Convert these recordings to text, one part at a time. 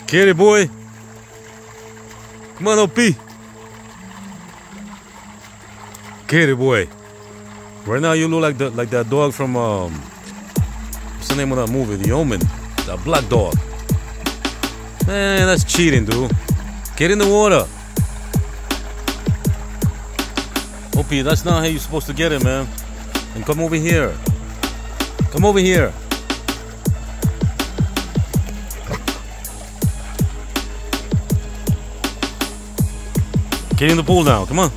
Get it, boy. Come on, OP. Get it, boy. Right now you look like that dog from what's the name of that movie? The Omen. That black dog. Man, that's cheating, dude. Get in the water. OP, that's not how you're supposed to get it, man. And come over here. Come over here. Get in the pool now, come on.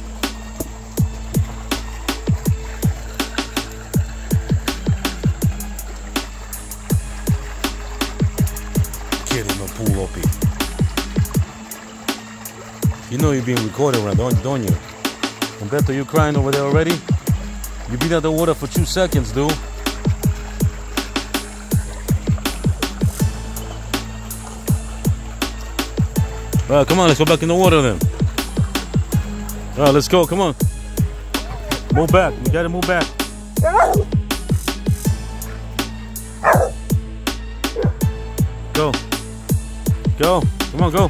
Get in the pool, OP. You know you're being recorded around, don't you? Humberto, you crying over there already? You've been out the water for 2 seconds, dude. Alright, come on, let's go back in the water then. Alright, let's go, come on. Move back, we gotta move back. Go. Go, come on, go.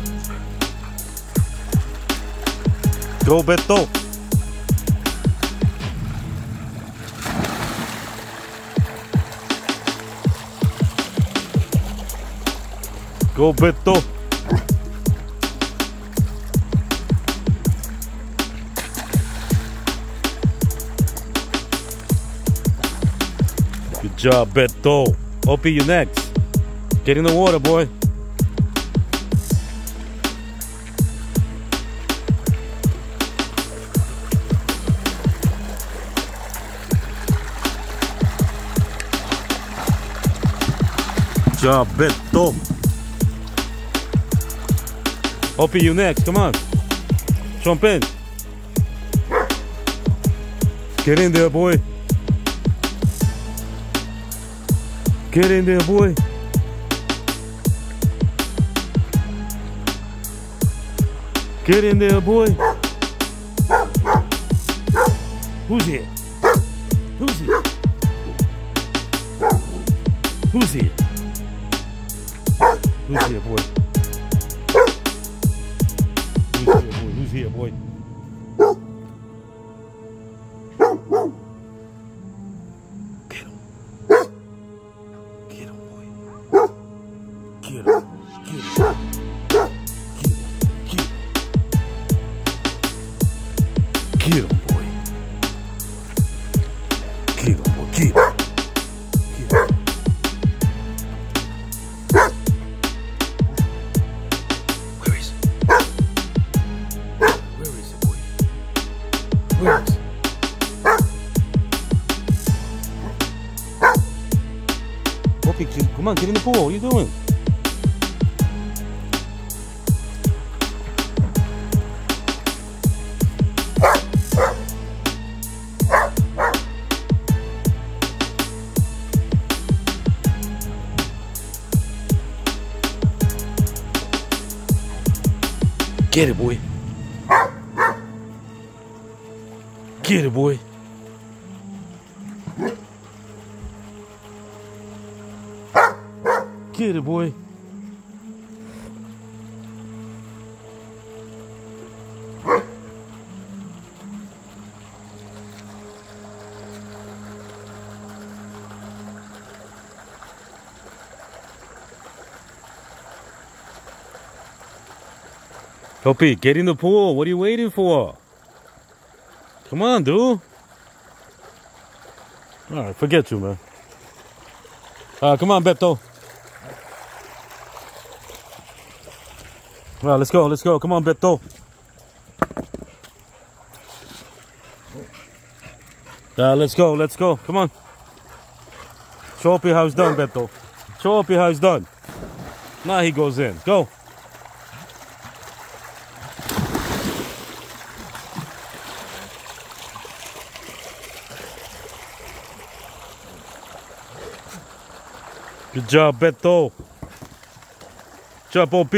Go, Beto. Go, Beto. Good job, Beto. OP, you next. Get in the water, boy. Good job, Beto. OP, you next. Come on. Jump in. Get in there, boy. Get in there, boy. Get in there, boy. Who's here? Who's here? Who's here? Who's here, boy? Who's here, boy? Get him. Get him, boy. Get him. Get him. Get him, boy. Get him, boy. Get him. Get him. Where is it? Where is it, boy? Where is it? Okay, come on, get in the pool. What are you doing? Get it, boy. Get it, boy. Get it, boy. Topi, get in the pool. What are you waiting for? Come on, dude. Alright, forget you, man. Come on, Beto. Well, let's go, let's go. Come on, Beto. Let's go, let's go. Come on. Show up your house done, Beto. Show up your house done. Now he goes in. Go. Good job, Beto. Good job, OP.